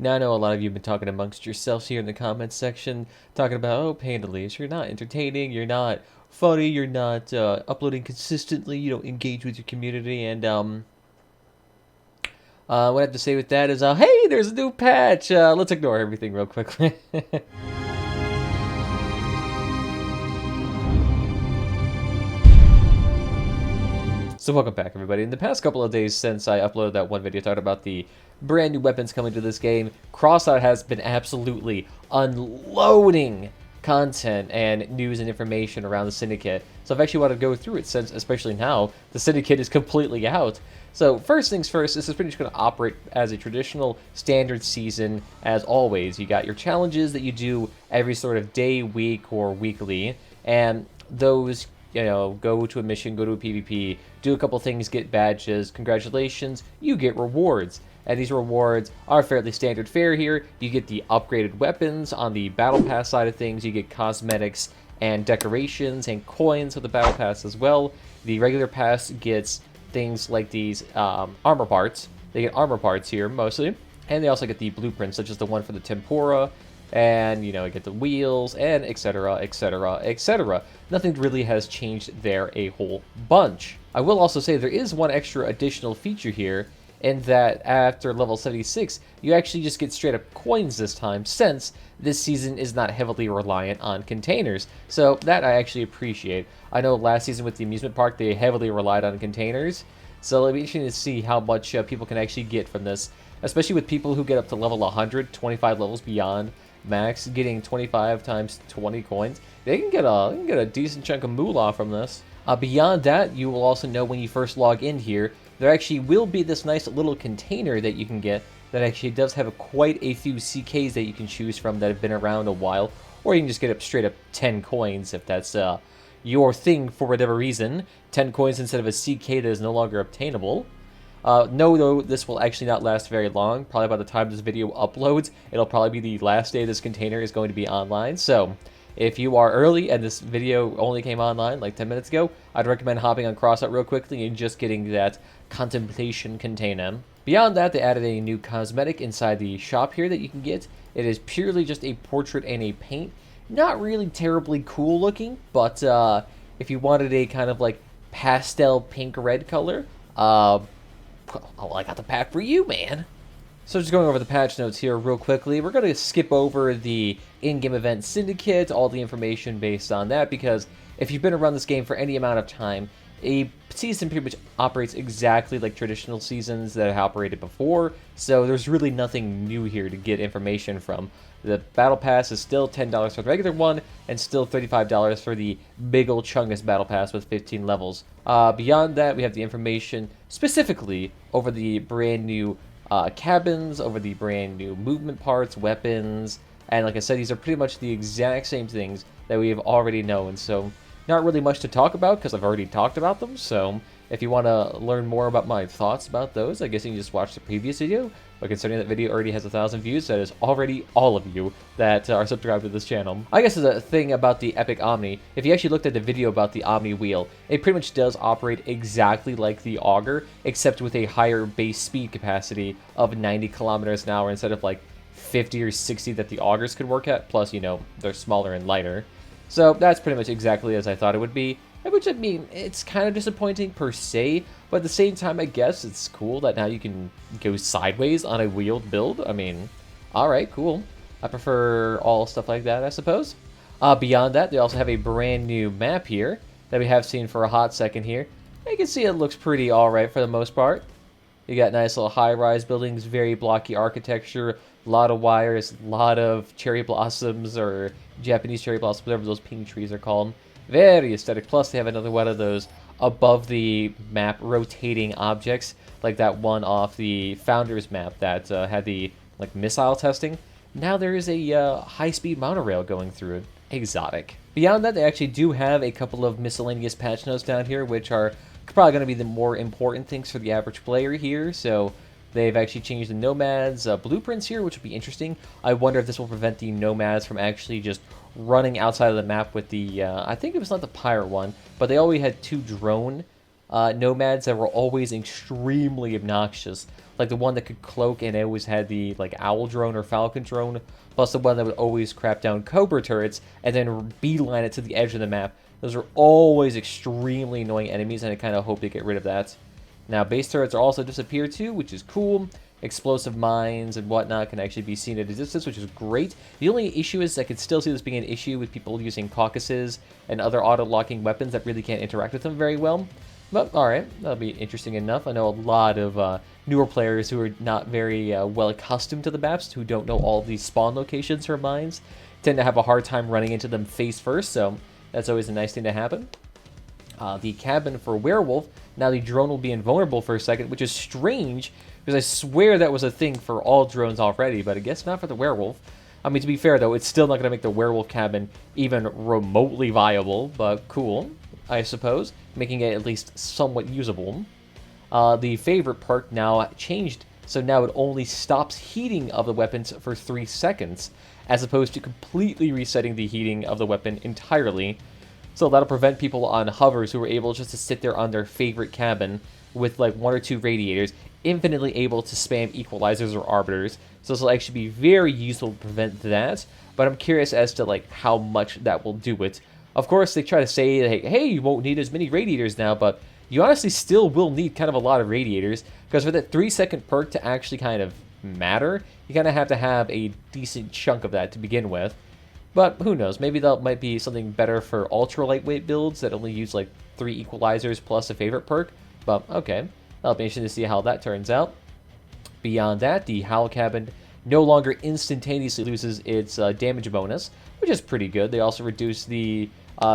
Now, I know a lot of you have been talking amongst yourselves here in the comments section, talking about, oh, Pandalius, you're not entertaining, you're not funny, you're not uploading consistently, you don't engage with your community, and what I have to say with that is, hey, there's a new patch. Let's ignore everything real quickly. So welcome back, everybody. In the past couple of days since I uploaded that one video talking about the brand new weapons coming to this game, Crossout has been absolutely unloading content and news and information around the Syndicate. So I've actually wanted to go through it since, especially now, the Syndicate is completely out. So first things first, this is pretty much going to operate as a traditional standard season as always. You got your challenges that you do every sort of day, week, or weekly, and those, you know, go to a mission, go to a PvP, do a couple things, get badges, congratulations, you get rewards. And these rewards are fairly standard fare here. You get the upgraded weapons on the Battle Pass side of things, you get cosmetics and decorations and coins with the Battle Pass as well. The regular pass gets things like these armor parts. They get armor parts here, mostly. And they also get the blueprints, such as the one for the Tempura, and, you know, get the wheels, and etc, etc, etc. Nothing really has changed there a whole bunch. I will also say there is one extra additional feature here, in that after level 76, you actually just get straight up coins this time, since this season is not heavily reliant on containers. So that I actually appreciate. I know last season with the amusement park, they heavily relied on containers. So it'll be interesting to see how much people can actually get from this, especially with people who get up to level 100, 25 levels beyond max, getting 25 times 20 coins. They can get a decent chunk of moolah from this. Beyond that, you will also know when you first log in here, there actually will be this nice little container that you can get that actually does have quite a few CKs that you can choose from that have been around a while, or you can just get up straight up 10 coins if that's your thing for whatever reason. 10 coins instead of a CK that is no longer obtainable. No, though, this will actually not last very long. Probably by the time this video uploads, it'll probably be the last day this container is going to be online. So if you are early and this video only came online like 10 minutes ago, I'd recommend hopping on Crossout real quickly and just getting that Contemplation container. Beyond that, they added a new cosmetic inside the shop here that you can get. It is purely just a portrait and a paint. Not really terribly cool looking, but if you wanted a kind of like pastel pink-red color, well, I got the pack for you, man. So just going over the patch notes here real quickly, we're going to skip over the in-game event Syndicate, all the information based on that, because if you've been around this game for any amount of time, a season pretty much operates exactly like traditional seasons that have operated before, so there's really nothing new here to get information from. The Battle Pass is still $10 for the regular one, and still $35 for the big ol' chungus Battle Pass with 15 levels. Beyond that, we have the information specifically over the brand new cabins, over the brand new movement parts, weapons, and like I said, these are pretty much the exact same things that we have already known, so not really much to talk about because I've already talked about them. So if you want to learn more about my thoughts about those, I guess you can just watch the previous video. But considering that video already has 1,000 views, that is already all of you that are subscribed to this channel. I guess there's a thing about the Epic Omni. If you actually looked at the video about the Omni wheel, it pretty much does operate exactly like the Auger, except with a higher base speed capacity of 90 kilometers an hour instead of like 50 or 60 that the Augers could work at. Plus, you know, they're smaller and lighter. So that's pretty much exactly as I thought it would be, which, I mean, it's kind of disappointing per se, but at the same time, I guess it's cool that now you can go sideways on a wheeled build. I mean, alright, cool. I prefer all stuff like that, I suppose. Beyond that, they also have a brand new map here that we have seen for a hot second here. You can see it looks pretty alright for the most part. You got nice little high-rise buildings, very blocky architecture, a lot of wires, a lot of cherry blossoms, or Japanese cherry blossoms, whatever those pink trees are called. Very aesthetic. Plus, they have another one of those above the map rotating objects, like that one off the Founders map that had the like missile testing. Now there is a high-speed monorail going through it. Exotic. Beyond that, they actually do have a couple of miscellaneous patch notes down here, which are probably going to be the more important things for the average player here. So they've actually changed the Nomads blueprints here, which will be interesting. I wonder if this will prevent the Nomads from actually just running outside of the map with the, I think it was not the Pirate one, but they already had two drone nomads that were always extremely obnoxious. Like the one that could cloak and always had the like owl drone or falcon drone, plus the one that would always crap down cobra turrets and then beeline it to the edge of the map. Those are always extremely annoying enemies, and I kind of hope they get rid of that. Now, base turrets are also disappeared too, which is cool. Explosive mines and whatnot can actually be seen at a distance, which is great. The only issue is I could still see this being an issue with people using caucuses and other auto-locking weapons that really can't interact with them very well. But, alright, that'll be interesting enough. I know a lot of newer players who are not very well accustomed to the maps, who don't know all these spawn locations for mines, tend to have a hard time running into them face first, so that's always a nice thing to happen. The cabin for Werewolf, now the drone will be invulnerable for a second, which is strange, because I swear that was a thing for all drones already, but I guess not for the Werewolf. I mean, to be fair, though, it's still not going to make the Werewolf cabin even remotely viable, but cool, I suppose, making it at least somewhat usable. The favorite perk now changed, so now it only stops heating of the weapons for 3 seconds, as opposed to completely resetting the heating of the weapon entirely. So that'll prevent people on hovers who are able just to sit there on their favorite cabin with like 1 or 2 radiators, infinitely able to spam equalizers or arbiters. So this will actually be very useful to prevent that, but I'm curious as to like how much that will do it. Of course, they try to say, hey, you won't need as many radiators now, but you honestly still will need kind of a lot of radiators, because for that 3-second perk to actually kind of matter, you kind of have to have a decent chunk of that to begin with. But who knows, maybe that might be something better for ultra lightweight builds that only use like 3 equalizers plus a favorite perk. But okay, that'll be interesting to see how that turns out. Beyond that, the Howl Cabin no longer instantaneously loses its damage bonus, which is pretty good. They also reduced the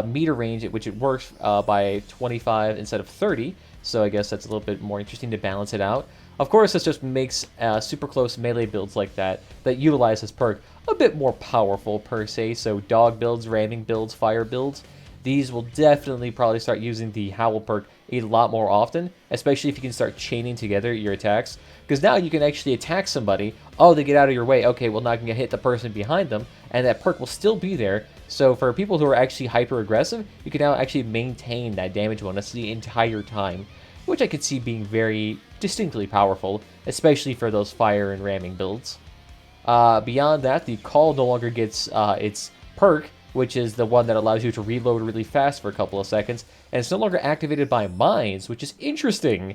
meter range at which it works by 25 instead of 30, so I guess that's a little bit more interesting to balance it out. Of course, this just makes super close melee builds like that utilize this perk a bit more powerful per se, so dog builds, ramming builds, fire builds, these will definitely probably start using the Howl perk a lot more often, especially if you can start chaining together your attacks, because now you can actually attack somebody, oh, they get out of your way, okay, well now I can hit the person behind them, and that perk will still be there. So for people who are actually hyper-aggressive, you can now actually maintain that damage bonus the entire time, which I could see being very distinctly powerful, especially for those fire and ramming builds. Beyond that, the Call no longer gets its perk, which is the one that allows you to reload really fast for a couple of seconds, and it's no longer activated by mines, which is interesting.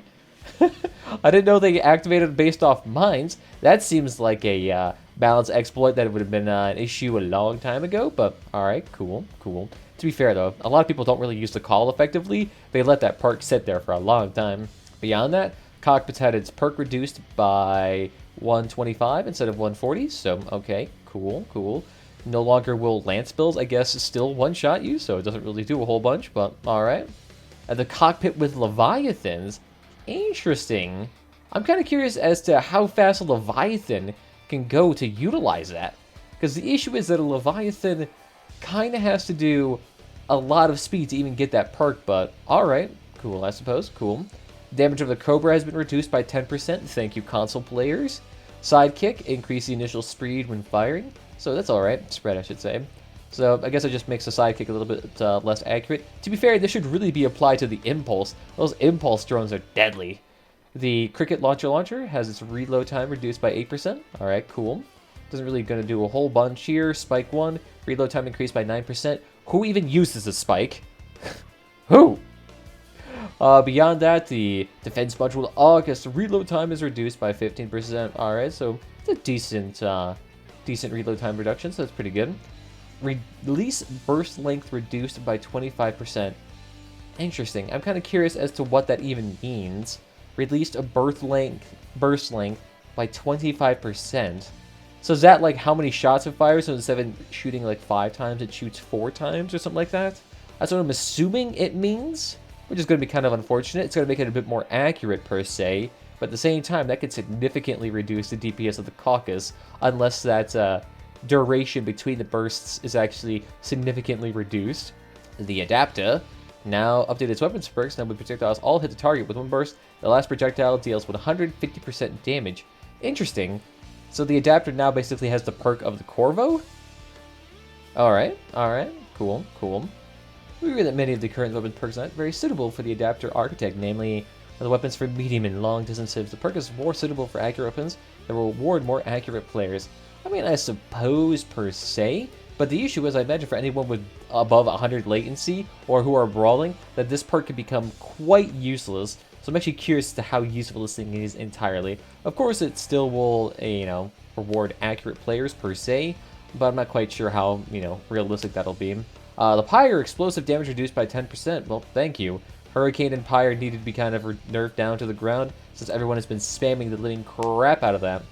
I didn't know they activated it based off mines. That seems like a balance exploit that would have been an issue a long time ago, but alright, cool. To be fair though, a lot of people don't really use the Call effectively. They let that perk sit there for a long time. Beyond that, Cockpit's had its perk reduced by 125 instead of 140, so okay, cool. No longer will Lance builds, I guess, still one-shot you, so it doesn't really do a whole bunch, but alright. And the Cockpit with Leviathans, interesting. I'm kind of curious as to how fast a Leviathan can go to utilize that. Because the issue is that a Leviathan kind of has to do a lot of speed to even get that perk, but alright, cool, I suppose, cool. Damage of the Cobra has been reduced by 10%, thank you console players. Sidekick, increase the initial speed when firing, so that's alright, spread I should say. So I guess it just makes the Sidekick a little bit less accurate. To be fair, this should really be applied to the Impulse. Those Impulse drones are deadly. The Cricket Launcher has its reload time reduced by 8%, alright, cool. Doesn't really gonna do a whole bunch here. Spike 1, reload time increased by 9%. Who even uses a Spike? Who? Beyond that, the defense module with August, the reload time is reduced by 15%. Alright, so it's a decent reload time reduction, so that's pretty good. Release burst length reduced by 25%. Interesting. I'm kind of curious as to what that even means. Released a burst length by 25%. So is that like how many shots it fires? So instead of shooting like 5 times, it shoots 4 times or something like that? That's what I'm assuming it means, which is going to be kind of unfortunate. It's going to make it a bit more accurate per se, but at the same time, that could significantly reduce the DPS of the Caucus, unless that duration between the bursts is actually significantly reduced. The Adapter now updated its weapons perks. Now when projectiles all hit the target with one burst, the last projectile deals 150% damage. Interesting. So the Adapter now basically has the perk of the Corvo? Alright, cool. we agree that many of the current weapon perks are not very suitable for the adapter architect, namely the weapons for medium and long distances. The perk is more suitable for accurate weapons that will reward more accurate players. I mean, I suppose per se, but the issue is I imagine for anyone with above 100 latency or who are brawling, that this perk could become quite useless. So I'm actually curious as to how useful this thing is entirely. Of course, it still will, reward accurate players per se, but I'm not quite sure how, realistic that'll be. The Pyre, explosive damage reduced by 10%. Well, thank you. Hurricane and Pyre needed to be kind of nerfed down to the ground, since everyone has been spamming the living crap out of that.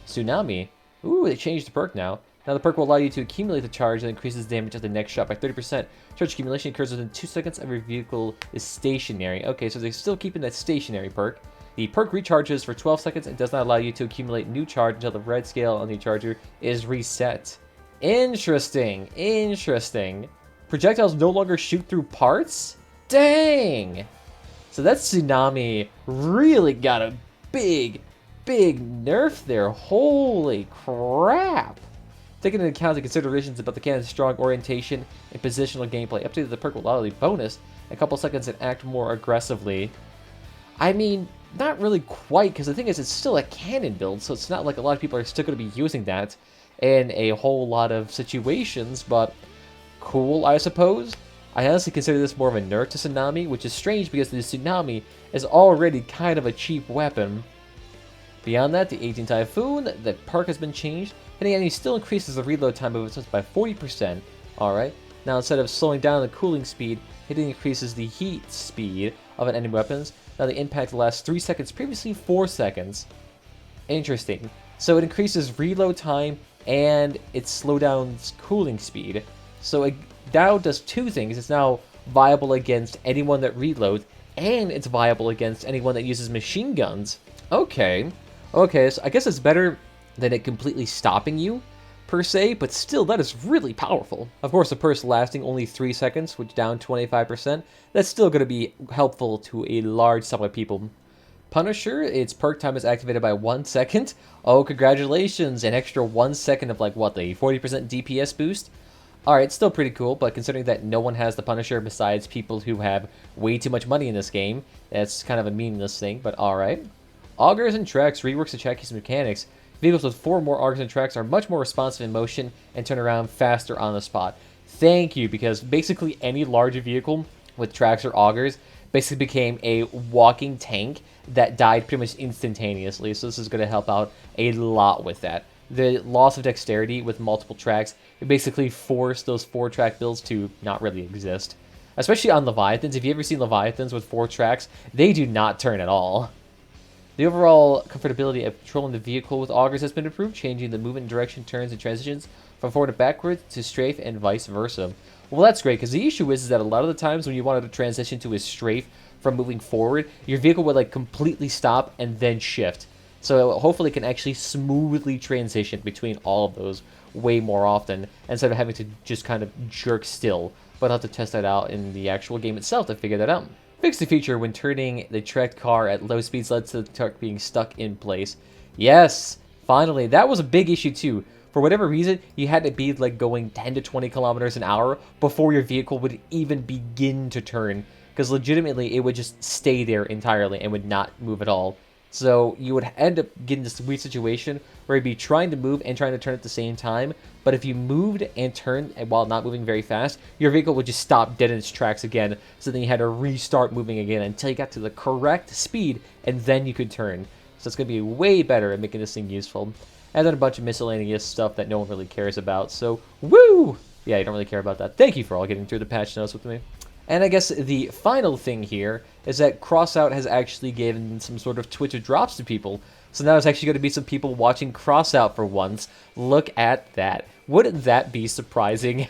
Tsunami. Ooh, they changed the perk now. Now the perk will allow you to accumulate the charge that increases damage at the next shot by 30%. Charge accumulation occurs within 2 seconds of your vehicle is stationary. Okay, so they're still keeping that stationary perk. The perk recharges for 12 seconds and does not allow you to accumulate new charge until the red scale on the charger is reset. Interesting, interesting. Projectiles no longer shoot through parts? Dang! So that Tsunami really got a big nerf there. Holy crap! Taking into account the considerations about the cannon's strong orientation and positional gameplay, updated the perk will allow the bonus a couple seconds and act more aggressively. I mean, not really quite, because the thing is, it's still a cannon build, so it's not like a lot of people are still going to be using that in a whole lot of situations, but cool, I suppose. I honestly consider this more of a nerf to Tsunami, which is strange because the Tsunami is already kind of a cheap weapon. Beyond that, the 18 Typhoon, the perk has been changed. Hitting enemies still increases the reload time of its by 40%. Alright, now instead of slowing down the cooling speed, hitting increases the heat speed of an enemy weapons. Now the impact lasts 3 seconds, previously 4 seconds. Interesting. So it increases reload time and it slows down cooling speed. So it now does two things. It's now viable against anyone that reloads, and it's viable against anyone that uses machine guns. Okay, so I guess it's better than it completely stopping you, per se, but still, that is really powerful. Of course, the perk lasting only 3 seconds, which down 25%, that's still going to be helpful to a large sum of people. Punisher, its perk time is activated by 1 second. Oh, congratulations, an extra 1 second of like, what, the 40% DPS boost? Alright, still pretty cool, but considering that no one has the Punisher besides people who have way too much money in this game, that's kind of a meaningless thing, but alright. Augers and Tracks reworks the track mechanics. Vehicles with 4 more augers and tracks are much more responsive in motion and turn around faster on the spot. Thank you, because basically any larger vehicle with tracks or augers basically became a walking tank that died pretty much instantaneously, so this is going to help out a lot with that. The loss of dexterity with multiple tracks, it basically forced those 4-track builds to not really exist. Especially on Leviathans. If you've ever seen Leviathans with 4 tracks, they do not turn at all. The overall comfortability of controlling the vehicle with augers has been improved, changing the movement direction, turns, and transitions from forward to backward to strafe and vice versa. Well, that's great, because the issue is that a lot of the times when you wanted to transition to a strafe from moving forward, your vehicle would like completely stop and then shift. So hopefully it can actually smoothly transition between all of those way more often, instead of having to just kind of jerk still. But I'll have to test that out in the actual game itself to figure that out. Fix the feature when turning the tracked car at low speeds led to the truck being stuck in place. Yes, finally. That was a big issue too. For whatever reason, you had to be like going 10 to 20 kilometers an hour before your vehicle would even begin to turn. Because legitimately, it would just stay there entirely and would not move at all. So you would end up getting this weird situation where you'd be trying to move and trying to turn at the same time. But if you moved and turned while not moving very fast, your vehicle would just stop dead in its tracks again. So then you had to restart moving again until you got to the correct speed, and then you could turn. So it's going to be way better at making this thing useful. And then a bunch of miscellaneous stuff that no one really cares about. So, woo! Yeah, you don't really care about that. Thank you for all getting through the patch notes with me. And I guess the final thing here is that Crossout has actually given some sort of Twitter drops to people. So now there's actually going to be some people watching Crossout for once. Look at that. Wouldn't that be surprising?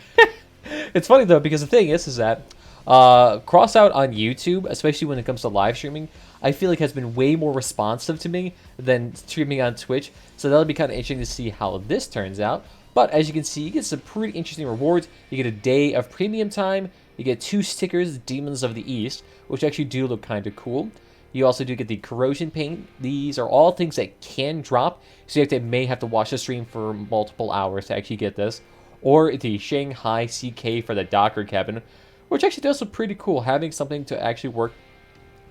It's funny though, because the thing is that Crossout on YouTube, especially when it comes to live streaming, I feel like has been way more responsive to me than streaming on Twitch. So that'll be kind of interesting to see how this turns out. But as you can see, you get some pretty interesting rewards. You get a day of premium time. You get 2 stickers, Demons of the East, which actually do look kind of cool. You also do get the corrosion paint. These are all things that can drop, so you may have to watch the stream for multiple hours to actually get this. Or the Shanghai CK for the Docker cabin, which actually does look pretty cool. Having something to actually work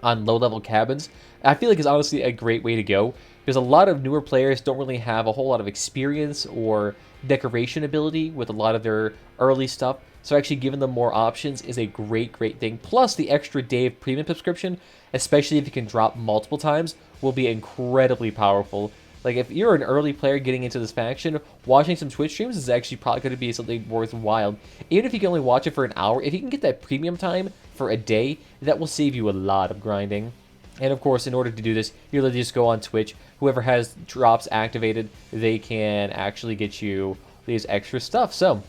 on low-level cabins, I feel like is honestly a great way to go, because a lot of newer players don't really have a whole lot of experience or decoration ability with a lot of their early stuff, so actually giving them more options is a great thing. Plus, the extra day of premium subscription, especially if you can drop multiple times, will be incredibly powerful. Like, if you're an early player getting into this faction, watching some Twitch streams is actually probably going to be something worthwhile. Even if you can only watch it for an hour, if you can get that premium time for a day, that will save you a lot of grinding. And of course, in order to do this, you literally just go on Twitch. Whoever has drops activated, they can actually get you these extra stuff. So,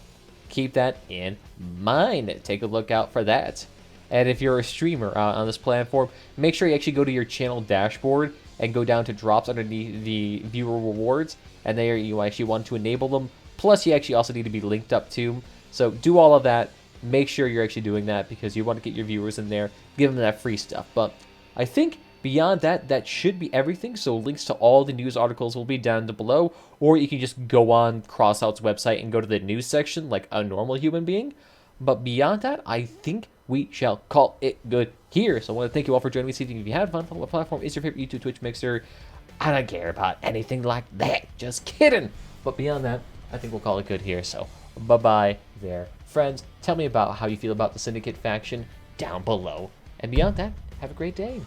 keep that in mind. Take a look out for that. And if you're a streamer on this platform, make sure you actually go to your channel dashboard and go down to drops underneath the viewer rewards, and there you actually want to enable them. Plus, you actually also need to be linked up to. So do all of that. Make sure you're actually doing that because you want to get your viewers in there, give them that free stuff. But I think beyond that, that should be everything. So links to all the news articles will be down below, or you can just go on Crossout's website and go to the news section like a normal human being. But beyond that, I think we shall call it good here. So I want to thank you all for joining me this evening. If you had fun, follow what platform is your favorite YouTube, Twitch, Mixer. I don't care about anything like that. Just kidding. But beyond that, I think we'll call it good here. So bye-bye there, friends. Tell me about how you feel about the Syndicate faction down below. And beyond that, have a great day.